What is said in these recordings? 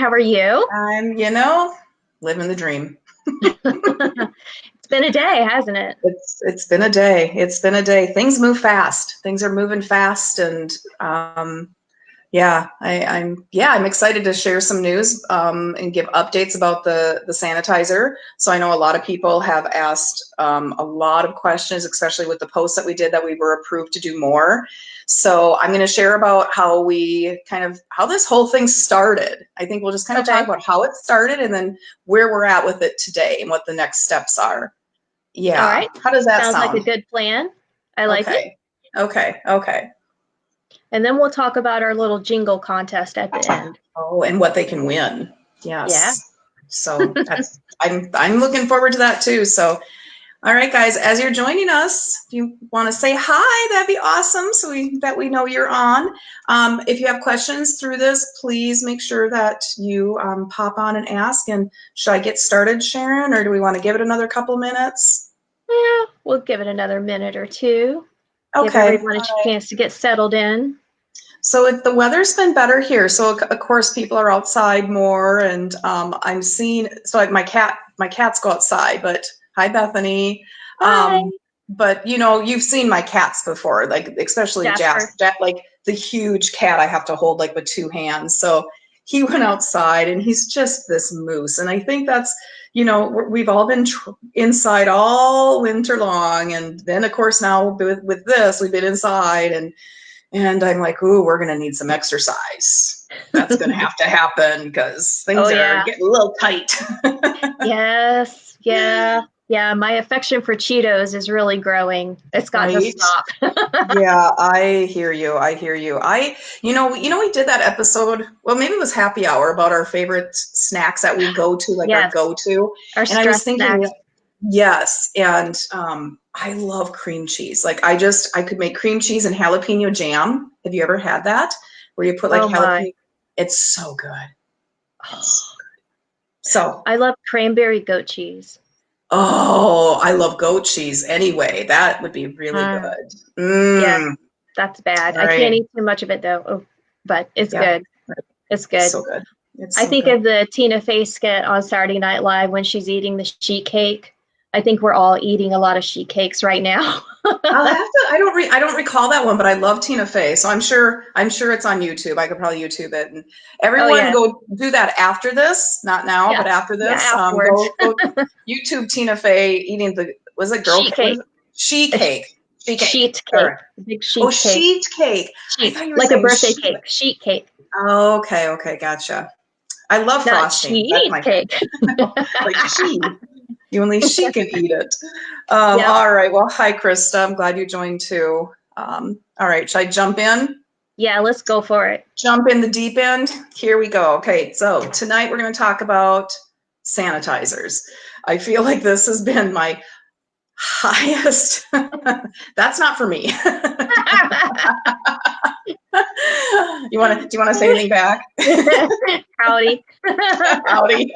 How are you? I'm, living the dream. It's been a day, hasn't it? It's been a day. It's been a day. Things move fast. Things are moving fast, and I'm excited to share some news and give updates about the sanitizer. So I know a lot of people have asked a lot of questions, especially with the post that we did that we were approved to do more. So I'm going to share about how how this whole thing started. I think we'll just kind of talk Okay. about how it started and then where we're at with it today and what the next steps are. All Yeah. right. How does that Sounds like a sound? good plan. I like it. Okay. Okay. And then we'll talk about our little jingle contest at the end. Oh, and what they can win. Yeah. Yes. So I'm looking forward to that too. So, all right, guys, as you're joining us, if you want to say hi, that'd be awesome. So that we know you're on. If you have questions through this, please make sure that you pop on and ask. And should I get started, Sharon, or do we want to give it another couple minutes? Yeah, we'll give it another minute or two. Give Okay. everyone a chance to get settled in. So the weather's been better here. So of course people are outside more, and I'm seeing. So my cats go outside. But hi, Bethany. Hi, But you've seen my cats before, like especially Jasper. Jack, like the huge cat I have to hold like with two hands. So he went outside, and he's just this moose. And I think that's we've all been inside all winter long, and then of course now with this we've been inside and I'm like, ooh, we're going to need some exercise. That's going to have to happen because things Oh, are yeah. getting a little tight. Yes. Yeah. Yeah. My affection for Cheetos is really growing. It's got to Right? stop. Yeah, I hear you. We did that episode. Well, maybe it was happy hour about our favorite snacks that we go to, like our Yes. go-to. Our And I was stress thinking, snacks. yes, and I love cream cheese. Like I could make cream cheese and jalapeno jam. Have you ever had that? Where you put like Oh, my. jalapeno? It's so good. It's so. I love cranberry goat cheese. Oh, I love goat cheese anyway. That would be really Mm, good. yeah, Mm, that's bad. all I can't right. eat too much of it though. Oh, but it's Yeah, good. It's it's good. so good. It's I so think good. of the Tina Fey skit on Saturday Night Live when she's eating the sheet cake. I think we're all eating a lot of sheet cakes right now. I'll have to. I don't recall that one, but I love Tina Fey, so I'm sure it's on YouTube. I could probably YouTube it. And Oh everyone, yeah, go do that after this. Not now, but yeah, after yeah. this. Afterwards, Go YouTube Tina Fey eating the was it girl sheet cake? What is cake, it? She a cake. She cake. sheet All cake, right. a big Oh, sheet cake, sheet cake. I sheet thought you were like a saying birthday sheet. cake, sheet cake, Okay, gotcha. I love not frosting. That's cheese my cake. like she. Only she can eat it. Yep. All right. Well, hi, Krista. I'm glad you joined too. All right. Should I jump in? Yeah, let's go for it. Jump in the deep end? Here we go. Okay. So tonight we're going to talk about sanitizers. I feel like this has been my highest. That's not for me. Do you want to say anything back? Howdy. Howdy.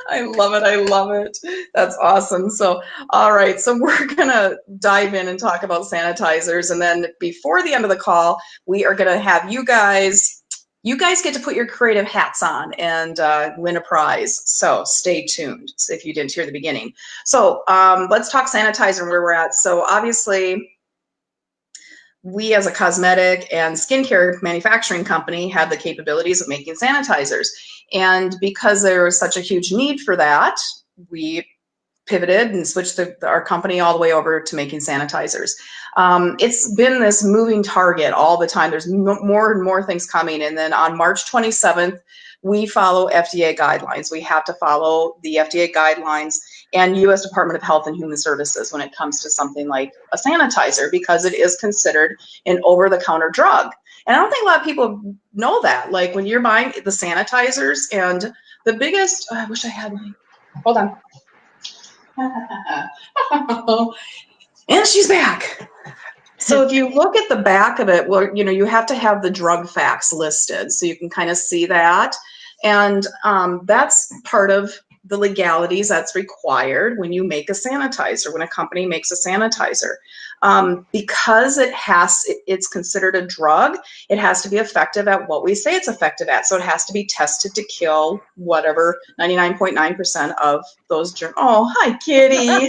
I love it. I love it. That's awesome. So, all right. So we're going to dive in and talk about sanitizers. And then before the end of the call, we are going to have you guys get to put your creative hats on and win a prize. So stay tuned if you didn't hear the beginning. So let's talk sanitizer and where we're at. So obviously, we as a cosmetic and skincare manufacturing company have the capabilities of making sanitizers. And because there was such a huge need for that, we pivoted and switched our company all the way over to making sanitizers. It's been this moving target all the time. There's more and more things coming. And then on March 27th, we follow FDA guidelines. We have to follow the FDA guidelines and U.S. Department of Health and Human Services when it comes to something like a sanitizer, because it is considered an over-the-counter drug. And I don't think a lot of people know that. Like when you're buying the sanitizers, and the biggest, I wish I had my, hold on. And she's back. So if you look at the back of it, well, you have to have the drug facts listed so you can kind of see that. And that's part of the legalities that's required when you make a sanitizer, when a company makes a sanitizer. Because it's considered a drug, it has to be effective at what we say it's effective at. So it has to be tested to kill whatever 99.9% of those germs. Oh, hi, Kitty.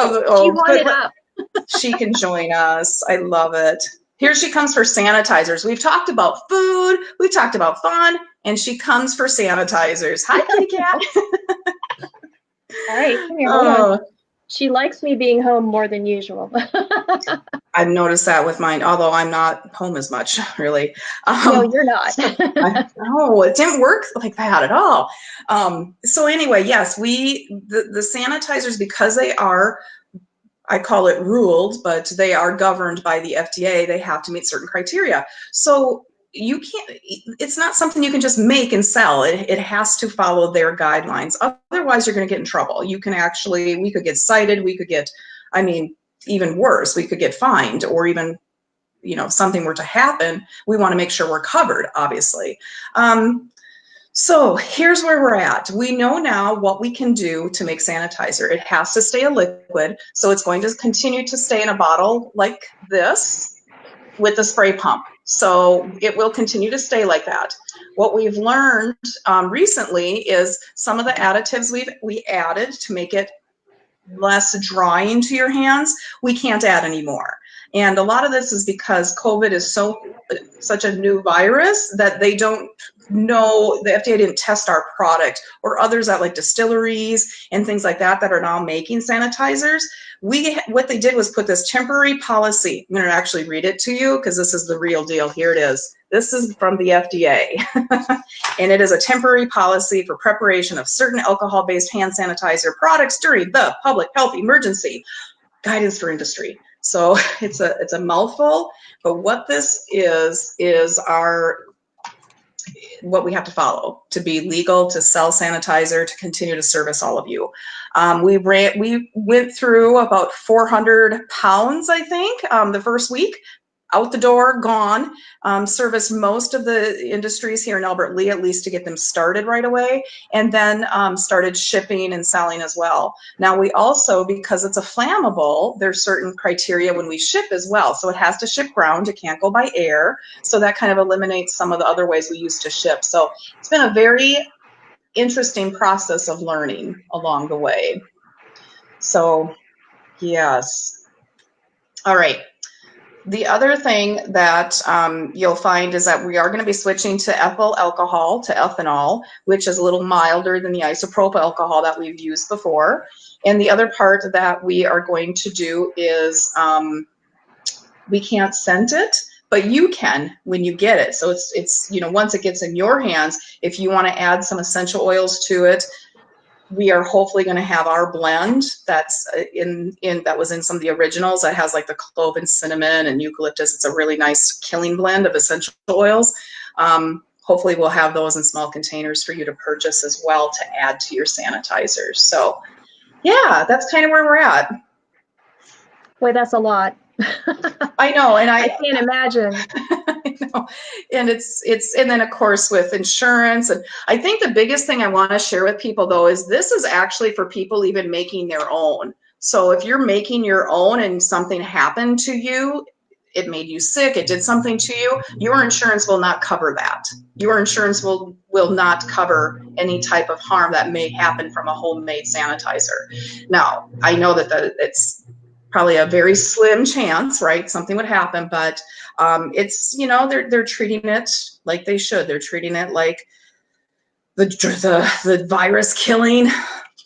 She wanted up. She can join us. I love it. Here she comes for sanitizers. We've talked about food, we've talked about fun, and she comes for sanitizers. Hi, kitty cat. All right, come here, hold on. She likes me being home more than usual. I've noticed that with mine, although I'm not home as much, really. No, you're not. No, it didn't work like that at all. So anyway, yes, the sanitizers, because they are, I call it ruled, but they are governed by the FDA. They have to meet certain criteria. So you can't, it's not something you can just make and sell. It has to follow their guidelines. Otherwise, you're going to get in trouble. We could get cited. We could get, I mean, even worse, we could get fined, or even, if something were to happen, we want to make sure we're covered, obviously. So here's where we're at. We know now what we can do to make sanitizer. It has to stay a liquid, so it's going to continue to stay in a bottle like this with the spray pump. So it will continue to stay like that. What we've learned recently is some of the additives we added to make it less drying to your hands, we can't add anymore. And a lot of this is because COVID is such a new virus that they don't know, the FDA didn't test our product, or others at like distilleries and things like that are now making sanitizers. What they did was put this temporary policy. I'm going to actually read it to you because this is the real deal. Here it is. This is from the FDA. And it is a temporary policy for preparation of certain alcohol-based hand sanitizer products during the public health emergency. Guidance for industry. So it's a mouthful, but what this is what we have to follow to be legal to sell sanitizer, to continue to service all of you. We went through about 400 pounds, I think, the first week. Out the door, gone. Serviced most of the industries here in Albert Lea, at least to get them started right away, and then started shipping and selling as well. Now we also, because it's a flammable, there's certain criteria when we ship as well. So it has to ship ground, it can't go by air. So that kind of eliminates some of the other ways we used to ship. So it's been a very interesting process of learning along the way. So yes. All right. The other thing that you'll find is that we are going to be switching to ethyl alcohol, to ethanol, which is a little milder than the isopropyl alcohol that we've used before. And the other part that we are going to do is we can't scent it, but you can when you get it. So it's once it gets in your hands, if you want to add some essential oils to it, we are hopefully going to have our blend that's that was in some of the originals that has like the clove and cinnamon and eucalyptus. It's a really nice killing blend of essential oils. Hopefully we'll have those in small containers for you to purchase as well to add to your sanitizers. So yeah, that's kind of where we're at. Boy, that's a lot. I know, and I can't imagine. I know. And and then of course with insurance, and I think the biggest thing I want to share with people though is this is actually for people even making their own. So if you're making your own and something happened to you, it made you sick, it did something to you, your insurance will not cover that. Your insurance will not cover any type of harm that may happen from a homemade sanitizer. Now, I know that it's probably a very slim chance, right? Something would happen, but it's, they're treating it like they should. They're treating it like the virus killing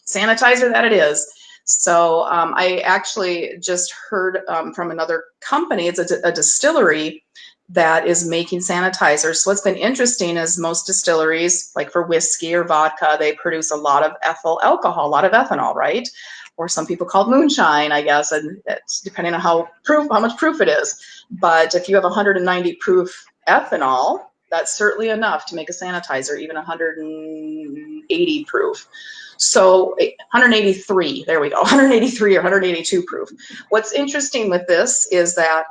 sanitizer that it is. So I actually just heard from another company, it's a distillery that is making sanitizers. So what's been interesting is most distilleries, like for whiskey or vodka, they produce a lot of ethyl alcohol, a lot of ethanol, right? Or some people call it moonshine, I guess, and it's depending on how much proof it is. But if you have 190 proof ethanol, that's certainly enough to make a sanitizer, even 180 proof. So 183, there we go, 183 or 182 proof. What's interesting with this is that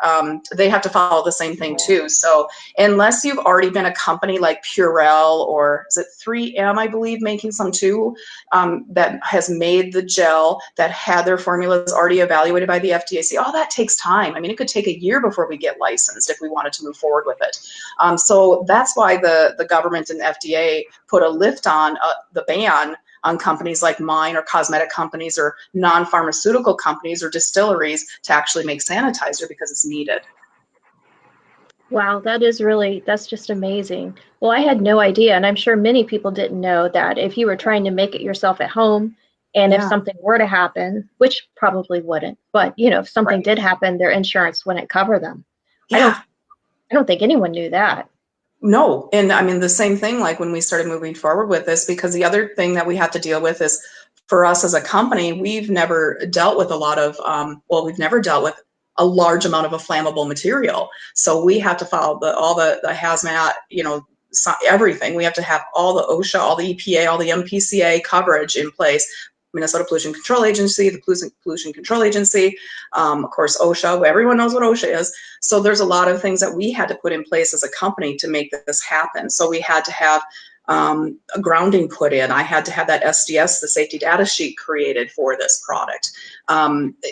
they have to follow the same thing too. So unless you've already been a company like Purell, or is it 3M, I believe, making some too, that has made the gel, that had their formulas already evaluated by the FDA. See, all that takes time. I mean, it could take a year before we get licensed if we wanted to move forward with it. So that's why the government and FDA put a lift on the ban on companies like mine, or cosmetic companies, or non-pharmaceutical companies, or distilleries to actually make sanitizer, because it's needed. Wow, that's just amazing. Well, I had no idea, and I'm sure many people didn't know that if you were trying to make it yourself at home, and if Yeah. something were to happen, which probably wouldn't, but if something Right. did happen, their insurance wouldn't cover them. Yeah. I don't think anyone knew that. No, and I mean the same thing, like when we started moving forward with this, because the other thing that we have to deal with is, for us as a company, we've never dealt with a lot of, we've never dealt with a large amount of a flammable material. So we have to follow all the hazmat, everything. We have to have all the OSHA, all the EPA, all the MPCA coverage in place. Minnesota Pollution Control Agency, the Pollution Control Agency, of course, OSHA. Everyone knows what OSHA is. So there's a lot of things that we had to put in place as a company to make this happen. So we had to have a grounding put in. I had to have that SDS, the safety data sheet, created for this product,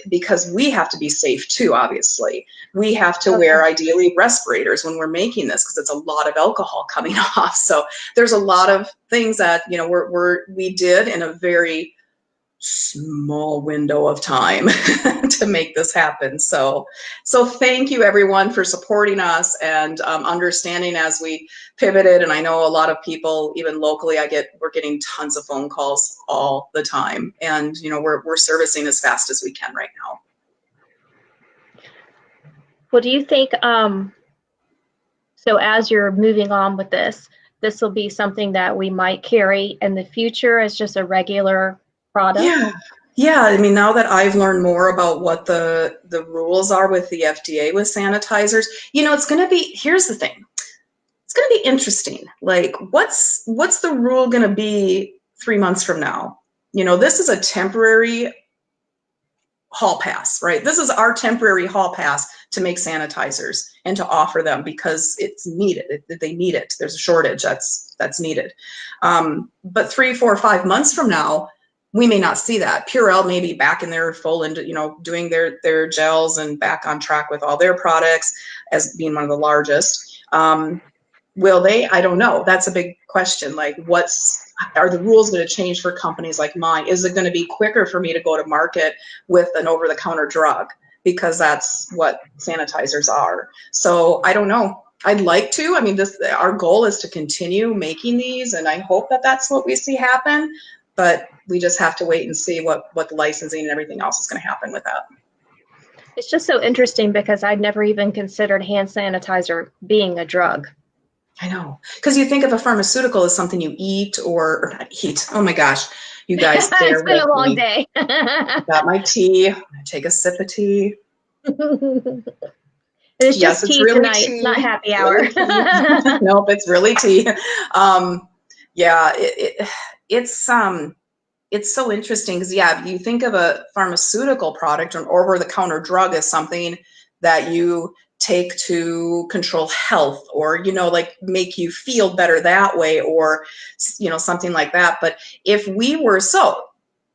because we have to be safe too, obviously. We have to wear, ideally, respirators when we're making this, because it's a lot of alcohol coming off. So there's a lot of things that, we did in a very small window of time to make this happen. So thank you everyone for supporting us and understanding as we pivoted. And I know a lot of people, even locally, we're getting tons of phone calls all the time, and we're servicing as fast as we can right now. Well, do you think so as you're moving on with this will be something that we might carry in the future as just a regular product? Yeah. I mean, now that I've learned more about what the rules are with the FDA with sanitizers, it's going to be, here's the thing. It's going to be interesting. Like, what's the rule going to be 3 months from now? This is a temporary hall pass, right? This is our temporary hall pass to make sanitizers and to offer them because it's needed. They need it. There's a shortage that's needed. But 3, 4, 5 months from now, we may not see that. Purell may be back in their full into, doing their gels and back on track with all their products as being one of the largest. Will they? I don't know. That's a big question. Like, are the rules going to change for companies like mine? Is it going to be quicker for me to go to market with an over-the-counter drug? Because that's what sanitizers are. So I don't know. I'd like to. I mean, our goal is to continue making these, and I hope that that's what we see happen. But we just have to wait and see what the licensing and everything else is going to happen with that. It's just so interesting because I'd never even considered hand sanitizer being a drug. I know, because you think of a pharmaceutical as something you eat or not eat. Oh my gosh, you guys, It's been a long day. Got my tea. Take a sip of tea. It's just tea really tonight. tea. It's not happy hour. Really nope, it's really tea. Yeah, it's so interesting because you think of a pharmaceutical product or an over-the-counter drug as something that you take to control health or like make you feel better that way, or something like that. But if we were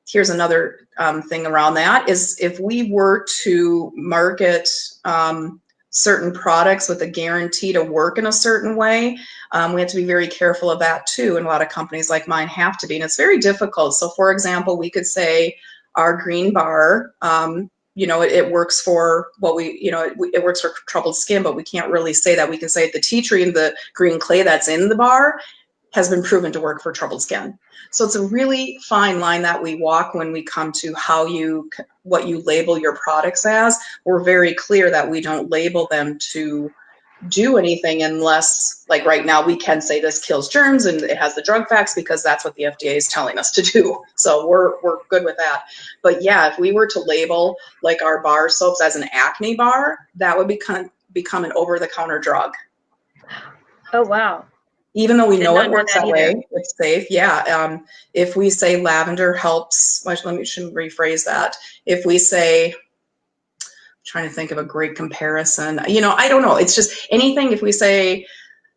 here's another thing around that is if we were to market certain products with a guarantee to work in a certain way, we have to be very careful of that too. And a lot of companies like mine have to be, and it's very difficult. So for example, we could say our green bar, it works for it works for troubled skin, but we can't really say that. We can say the tea tree and the green clay that's in the bar has been proven to work for troubled skin. So it's a really fine line that we walk when we come to what you label your products as. We're very clear that we don't label them to do anything unless, like right now, we can say this kills germs and it has the drug facts because that's what the FDA is telling us to do. So we're good with that. But yeah, if we were to label like our bar soaps as an acne bar, that would become an over-the-counter drug. Oh, wow. Even though we know it Know works that way, It's safe, yeah. If we say lavender helps, well, let me should rephrase that. If we say, I'm trying to think of a great comparison. I don't know. It's just anything. If we say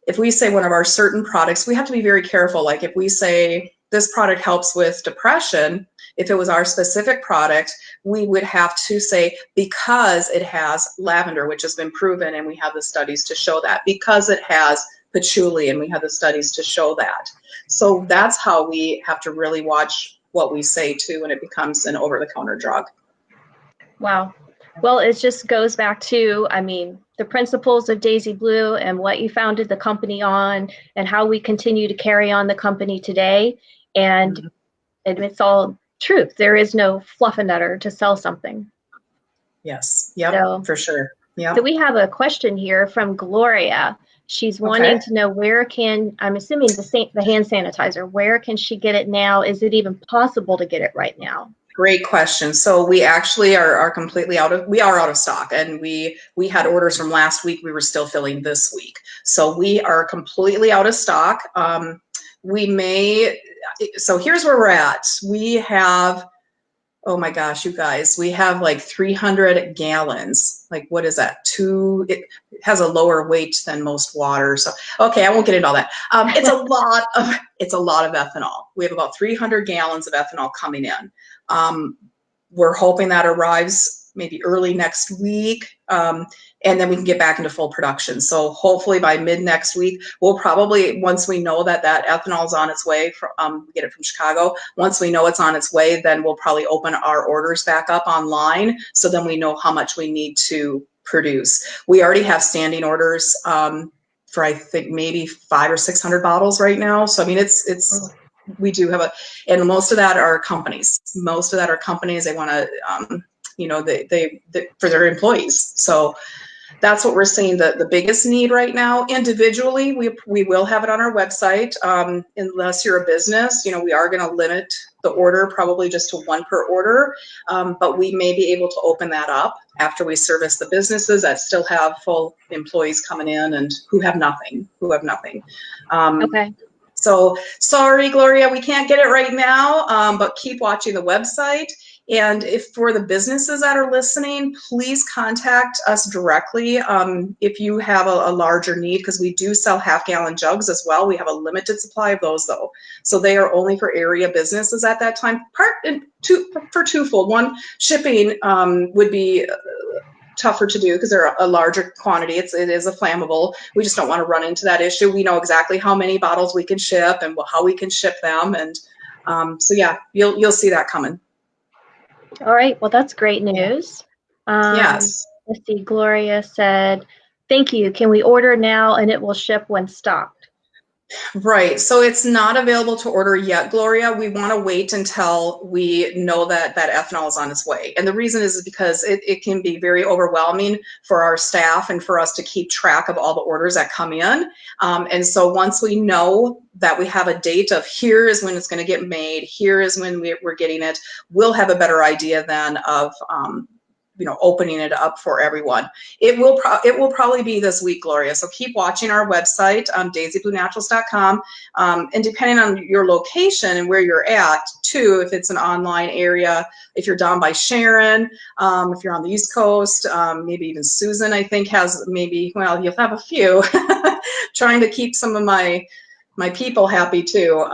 one of our certain products, we have to be very careful. Like if we say this product helps with depression, if it was our specific product, we would have to say because it has lavender, which has been proven, and we have the studies to show that. Because it has patchouli, and we have the studies to show that. So that's how we have to really watch what we say too when it becomes an over-the-counter drug. Wow. Well, it just goes back to, the principles of Daisy Blue and what you founded the company on and how we continue to carry on the company today. And it's all truth. There is no fluffernutter to sell something. Yes. Yep. So, for sure. Yeah. So we have a question here from Gloria. She's wanting to know I'm assuming the hand sanitizer, where can she get it now? Is it even possible to get it right now? Great question. So we actually are completely out of stock, and we had orders from last week. We were still filling this week. So we are completely out of stock. So here's where we're at. We have, oh my gosh, you guys, we have like 300 gallons. Like, what is that? It has a lower weight than most water. So, okay, I won't get into all that. It's a lot of ethanol. We have about 300 gallons of ethanol coming in. We're hoping that arrives maybe early next week, and then we can get back into full production. So hopefully by mid next week, we'll probably, once we know that ethanol is on its way, we get it from Chicago. Once we know it's on its way, then we'll probably open our orders back up online. So then we know how much we need to produce. We already have standing orders for I think maybe 500 or 600 bottles right now. So I mean, we do have and most of that are companies. Most of that are companies. They want to, they for their employees. So that's what we're seeing the biggest need right now. Individually, we will have it on our website. Unless you're a business, we are going to limit the order probably just to 1 per order. But we may be able to open that up after we service the businesses that still have full employees coming in and who have nothing. Okay. So sorry, Gloria, we can't get it right now, but keep watching the website. And if for the businesses that are listening, please contact us directly if you have a larger need, because we do sell half-gallon jugs as well. We have a limited supply of those, though. So they are only for area businesses at that time. For twofold. One, shipping would be tougher to do because they're a larger quantity. It is a flammable. We just don't want to run into that issue. We know exactly how many bottles we can ship and how we can ship them. And so yeah, you'll see that coming. All right. Well, that's great news. Yes. Let's see. Gloria said, "Thank you. Can we order now and it will ship when stocked?" Right. So it's not available to order yet, Gloria. We want to wait until we know that ethanol is on its way. And the reason is because it can be very overwhelming for our staff and for us to keep track of all the orders that come in. And so once we know that we have a date of here is when it's going to get made, here is when we're getting it, we'll have a better idea then of opening it up for everyone. It will probably be this week, Gloria. So keep watching our website, daisybluenaturals.com, and depending on your location and where you're at, too, if it's an online area, if you're down by Sharon, if you're on the East Coast, maybe even Susan, I think has you'll have a few. Trying to keep some of my people happy too.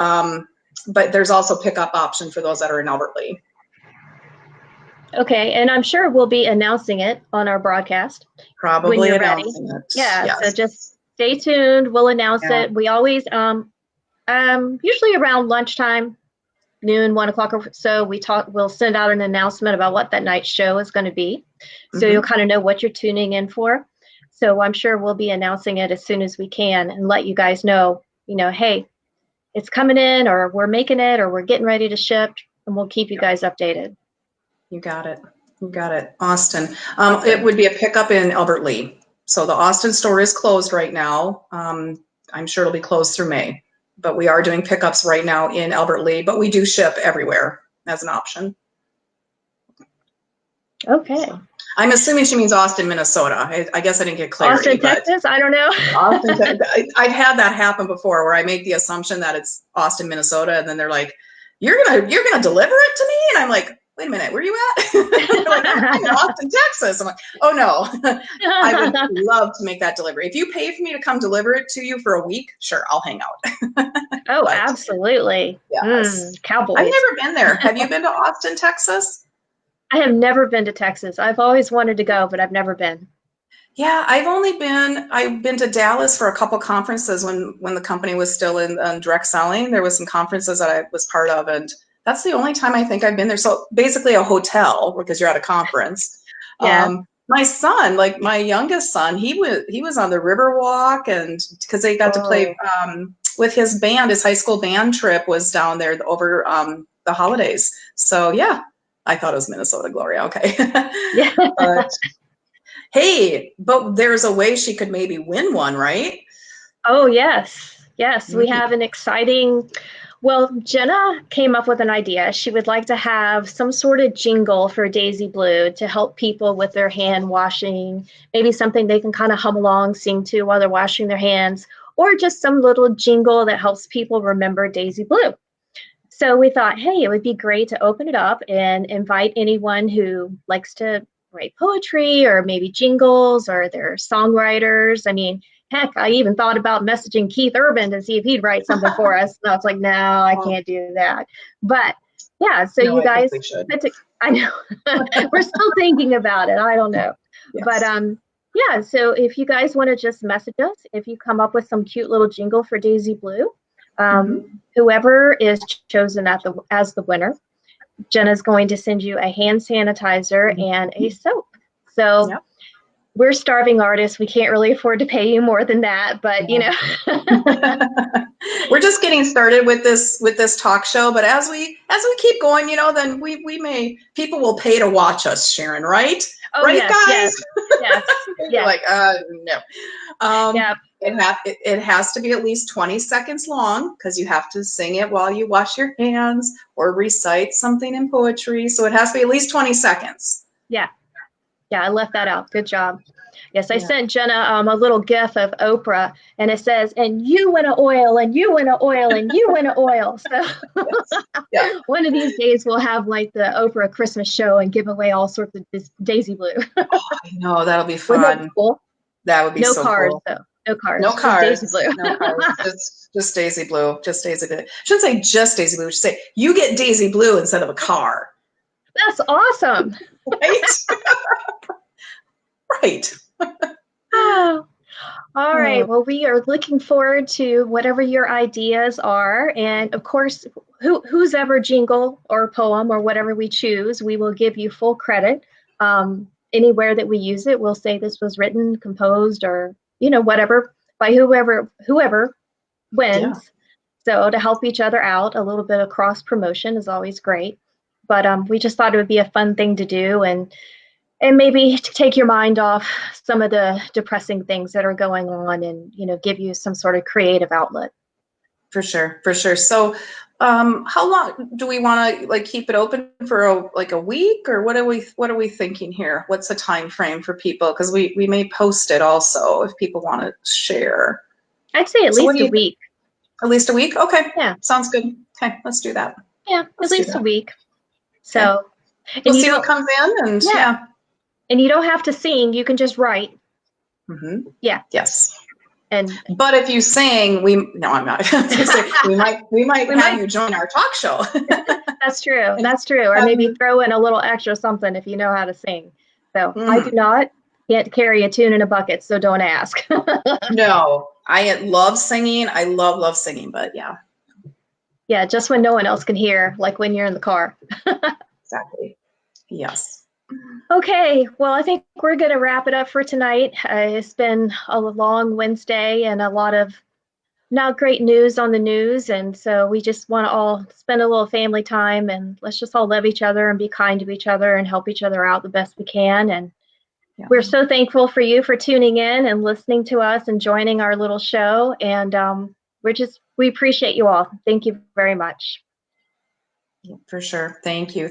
But there's also pickup option for those that are in Albert Lea. Okay, and I'm sure we'll be announcing it on our broadcast. Probably when you're announcing ready. it. Yeah, yes. So just stay tuned. We'll announce it. We always, usually around lunchtime, noon, 1 o'clock or so, we'll send out an announcement about what that night's show is going to be. So you'll kind of know what you're tuning in for. So I'm sure we'll be announcing it as soon as we can and let you guys know, hey, it's coming in, or we're making it, or we're getting ready to ship, and we'll keep you guys updated. You got it. Austin. It would be a pickup in Albert Lea. So the Austin store is closed right now. I'm sure it'll be closed through May, but we are doing pickups right now in Albert Lea, but we do ship everywhere as an option. Okay. I'm assuming she means Austin, Minnesota. I guess I didn't get clarity. Austin, Texas? I don't know. Austin, I've had that happen before where I make the assumption that it's Austin, Minnesota, and then they're like, you're gonna deliver it to me? And I'm like, wait a minute, where are you at? They're like, I'm in Austin, Texas. I'm like, oh no, I would love to make that delivery. If you pay for me to come deliver it to you for a week, sure, I'll hang out. Oh, absolutely. Yes. Cowboys. I've never been there. Have you been to Austin, Texas? I have never been to Texas. I've always wanted to go, but I've never been. Yeah, I've been to Dallas for a couple conferences when the company was still in direct selling. There was some conferences that I was part of, and that's the only time I think I've been there. So basically a hotel because you're at a conference. Yeah. My son, like my youngest son, he was on the Riverwalk, and because they got to play with his band, his high school band trip was down there over the holidays. So yeah, I thought it was Minnesota, Gloria. Okay. Yeah. Hey, but there's a way she could maybe win one, right? Oh, yes. Yes, we have an exciting. Well, Jena came up with an idea. She would like to have some sort of jingle for Daisy Blue to help people with their hand washing, maybe something they can kind of hum along, sing to while they're washing their hands, or just some little jingle that helps people remember Daisy Blue. So we thought, hey, it would be great to open it up and invite anyone who likes to write poetry or maybe jingles or they're songwriters. I mean, heck, I even thought about messaging Keith Urban to see if he'd write something for us. And I was like, no, I can't do that. But yeah, so No, you I think guys, we should. I know we're still thinking about it. I don't know. Yes. But yeah, so if you guys want to just message us, if you come up with some cute little jingle for Daisy Blue, whoever is chosen as the winner, Jena's going to send you a hand sanitizer and a soap. So we're starving artists. We can't really afford to pay you more than that, but you know. We're just getting started with this talk show, but as we keep going, you know, then people will pay to watch us, Sharon, right? Oh, right, yes, guys? Yes. You're like, no. Yeah. It has to be at least 20 seconds long because you have to sing it while you wash your hands or recite something in poetry. So it has to be at least 20 seconds. Yeah, I left that out. Good job. Yes, I sent Jena a little GIF of Oprah, and it says, "And you win a oil, and you win a oil, and you win a oil." So one of these days we'll have like the Oprah Christmas show and give away all sorts of Daisy Blue. Oh, I know, that'll be fun. That, cool? That would be no so cars, cool. Though. No cars. No cars. Just Daisy Blue. No cars. Just Daisy Blue. Just Daisy Blue. Shouldn't say just Daisy Blue. Should say you get Daisy Blue instead of a car. That's awesome. Right? Right. Oh. All right. Well, we are looking forward to whatever your ideas are. And of course, whose ever jingle or poem or whatever we choose, we will give you full credit. Anywhere that we use it, we'll say this was written, composed, or, you know, whatever by whoever wins. Yeah. So to help each other out, a little bit of cross promotion is always great. But we just thought it would be a fun thing to do and maybe to take your mind off some of the depressing things that are going on and, you know, give you some sort of creative outlet. For sure. So how long do we want to like keep it open for a week, or what are we thinking here? What's the time frame for people? Because we may post it also if people want to share. I'd say at least a week. At least a week? Okay. Yeah. Sounds good. Okay, let's do that. Yeah, at least a week. So okay. We'll see what comes in and yeah. And you don't have to sing, you can just write. Mm-hmm. Yeah. Yes. But if you sing, no, I'm not. we might have you join our talk show. That's true. That's true. Or maybe throw in a little extra something if you know how to sing. So I can't carry a tune in a bucket, so don't ask. No, I love singing. I love singing, but yeah. Yeah, just when no one else can hear, like when you're in the car. Exactly. Yes. Okay, well, I think we're going to wrap it up for tonight. It's been a long Wednesday and a lot of not great news on the news. And so we just want to all spend a little family time and let's just all love each other and be kind to each other and help each other out the best we can. And we're so thankful for you for tuning in and listening to us and joining our little show. And we appreciate you all. Thank you very much. For sure. Thank you.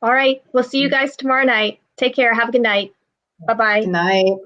All right. We'll see you guys tomorrow night. Take care. Have a good night. Bye-bye. Good night.